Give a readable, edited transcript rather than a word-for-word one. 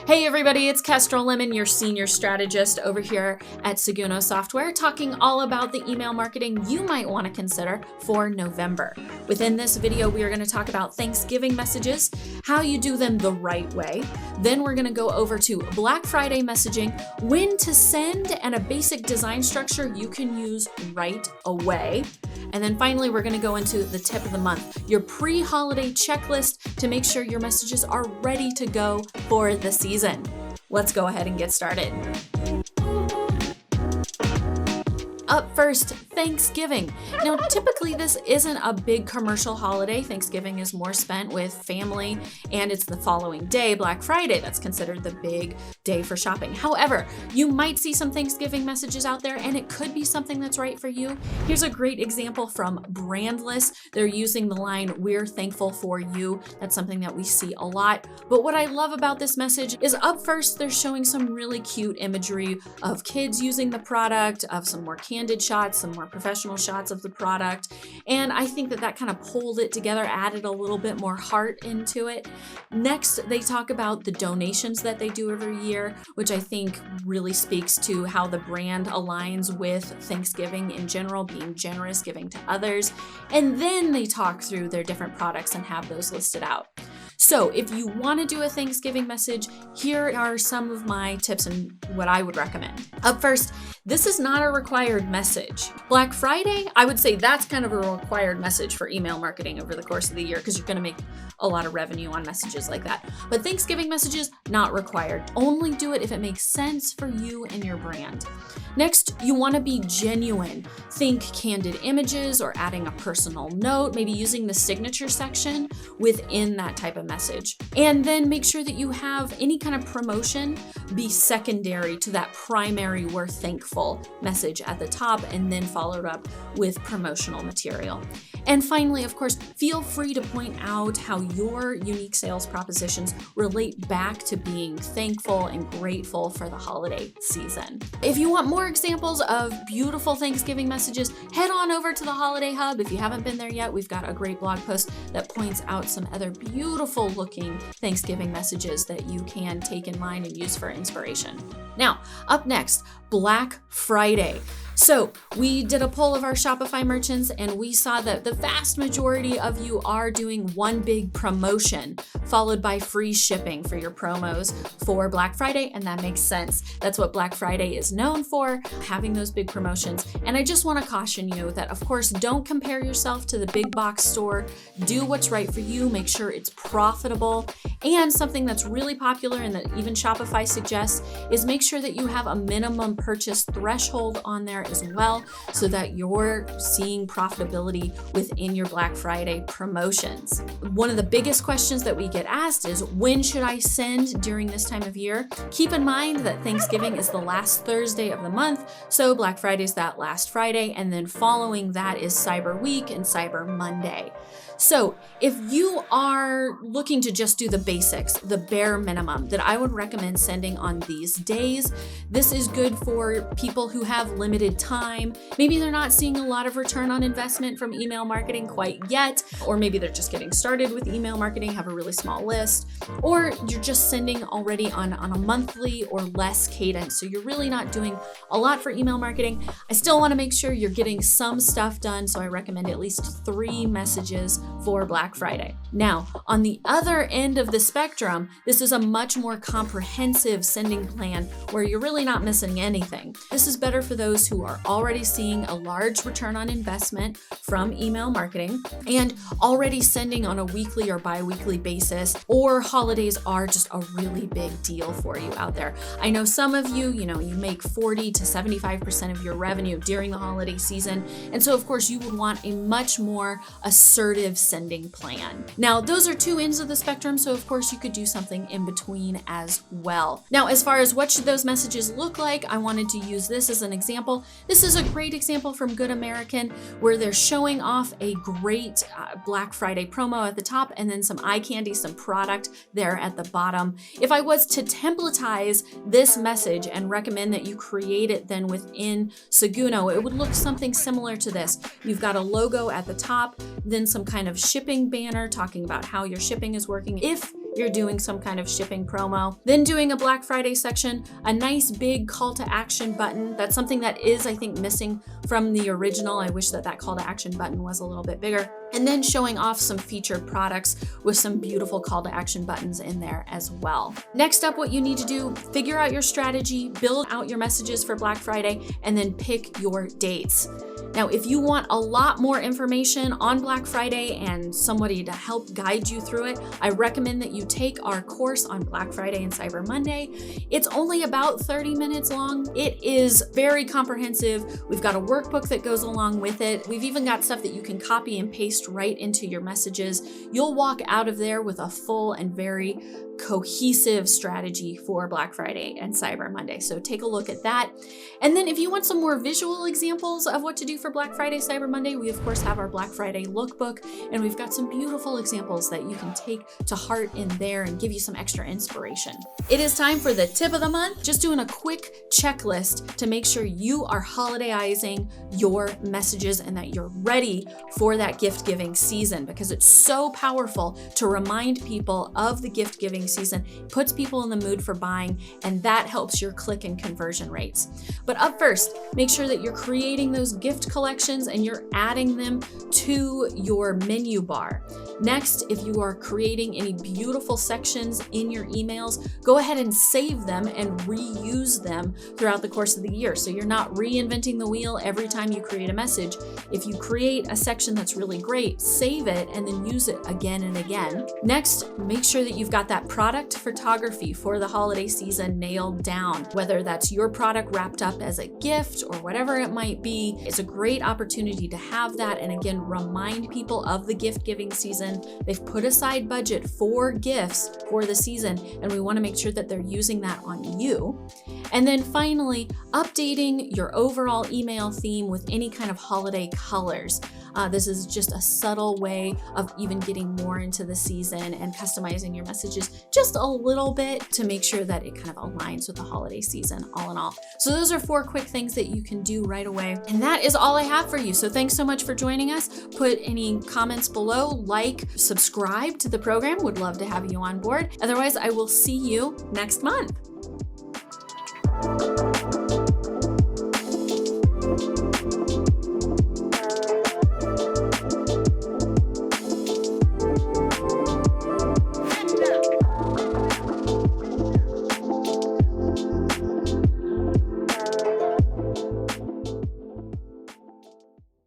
Hey everybody, it's Kestrel Lemon, your senior strategist over here at Seguno Software, talking all about the email marketing you might want to consider for November. Within this video, we are going to talk about Thanksgiving messages, how you do them the right way. Then we're going to go over to Black Friday messaging, when to send, and a basic design structure you can use right away. And then finally, we're going to go into the tip of the month, your pre-holiday checklist to make sure your messages are ready to go for the season. Let's go ahead and get started. Up first, Thanksgiving. Now, typically this isn't a big commercial holiday. Thanksgiving is more spent with family, and it's the following day, Black Friday, that's considered the big day for shopping. However, you might see some Thanksgiving messages out there, and it could be something that's right for you. Here's a great example from Brandless. They're using the line, "We're thankful for you." That's something that we see a lot. But what I love about this message is up first, they're showing some really cute imagery of kids using the product, of some more candid shots, some more professional shots of the product. And I think that kind of pulled it together, added a little bit more heart into it. Next, they talk about the donations that they do every year, which I think really speaks to how the brand aligns with Thanksgiving in general, being generous, giving to others. And then they talk through their different products and have those listed out. So if you want to do a Thanksgiving message, here are some of my tips and what I would recommend. Up first, this is not a required message. Black Friday, I would say that's kind of a required message for email marketing over the course of the year because you're going to make a lot of revenue on messages like that. But Thanksgiving messages, not required. Only do it if it makes sense for you and your brand. Next, you want to be genuine. Think candid images or adding a personal note, maybe using the signature section within that type of message. And then make sure that you have any kind of promotion be secondary to that primary "we're thankful" message at the top, and then followed up with promotional material. And finally, of course, feel free to point out how your unique sales propositions relate back to being thankful and grateful for the holiday season. If you want more examples of beautiful Thanksgiving messages, head on over to the Holiday Hub. If you haven't been there yet, we've got a great blog post that points out some other beautiful looking Thanksgiving messages that you can take in mind and use for inspiration. Now, up next, Black Friday. So we did a poll of our Shopify merchants, and we saw that the vast majority of you are doing one big promotion followed by free shipping for your promos for Black Friday, and that makes sense. That's what Black Friday is known for, having those big promotions. And I just want to caution you that, of course, don't compare yourself to the big box store. Do what's right for you. Make sure it's profitable. And something that's really popular and that even Shopify suggests is make sure that you have a minimum purchase threshold on there as well, so that you're seeing profitability within your Black Friday promotions. One of the biggest questions that we get asked is, when should I send during this time of year? Keep in mind that Thanksgiving is the last Thursday of the month, so Black Friday is that last Friday, and then following that is Cyber Week and Cyber Monday. So if you are looking to just do the basics, the bare minimum that I would recommend sending on these days, this is good for people who have limited time. Maybe they're not seeing a lot of return on investment from email marketing quite yet, or maybe they're just getting started with email marketing, have a really small list, or you're just sending already on a monthly or less cadence. So you're really not doing a lot for email marketing. I still want to make sure you're getting some stuff done, so I recommend at least 3 messages for Black Friday. Now, on the other end of the spectrum, this is a much more comprehensive sending plan where you're really not missing anything. This is better for those who are already seeing a large return on investment from email marketing and already sending on a weekly or bi-weekly basis, or holidays are just a really big deal for you out there. I know some of you, you make 40 to 75% of your revenue during the holiday season. And so of course you would want a much more assertive sending plan. Now, those are 2 ends of the spectrum, so of course you could do something in between as well. Now, as far as what should those messages look like, I wanted to use this as an example. This is a great example from Good American where they're showing off a great Black Friday promo at the top and then some eye candy, some product there at the bottom. If I was to templatize this message and recommend that you create it then within Seguno, it would look something similar to this. You've got a logo at the top, then some kind of shipping banner talking about how your shipping is working. If you're doing some kind of shipping promo. Then doing a Black Friday section, a nice big call to action button. That's something that is, I think, missing from the original. I wish that call to action button was a little bit bigger. And then showing off some featured products with some beautiful call to action buttons in there as well. Next up, what you need to do, figure out your strategy, build out your messages for Black Friday, and then pick your dates. Now, if you want a lot more information on Black Friday and somebody to help guide you through it, I recommend that you take our course on Black Friday and Cyber Monday. It's only about 30 minutes long. It is very comprehensive. We've got a workbook that goes along with it. We've even got stuff that you can copy and paste right into your messages. You'll walk out of there with a full and very cohesive strategy for Black Friday and Cyber Monday. So take a look at that. And then if you want some more visual examples of what to do for Black Friday, Cyber Monday, we of course have our Black Friday lookbook, and we've got some beautiful examples that you can take to heart in there and give you some extra inspiration. It is time for the tip of the month. Just doing a quick checklist to make sure you are holidayizing your messages and that you're ready for that gift giving season, because it's so powerful to remind people of the gift giving season, puts people in the mood for buying, and that helps your click and conversion rates. But up first, make sure that you're creating those gift collections and you're adding them to your menu bar. Next, if you are creating any beautiful sections in your emails, go ahead and save them and reuse them throughout the course of the year. So you're not reinventing the wheel every time you create a message. If you create a section that's really great, save it and then use it again and again. Next, make sure that you've got that product photography for the holiday season nailed down, whether that's your product wrapped up as a gift or whatever it might be. It's a great opportunity to have that and again remind people of the gift giving season. They've put aside budget for gifts for the season, and we want to make sure that they're using that on you. And then finally, updating your overall email theme with any kind of holiday colors. This is just a subtle way of even getting more into the season and customizing your messages just a little bit to make sure that it kind of aligns with the holiday season, all in all. So those are 4 quick things that you can do right away. And that is all I have for you. So thanks so much for joining us. Put any comments below, like, subscribe to the program. Would love to have you on board. Otherwise, I will see you next month.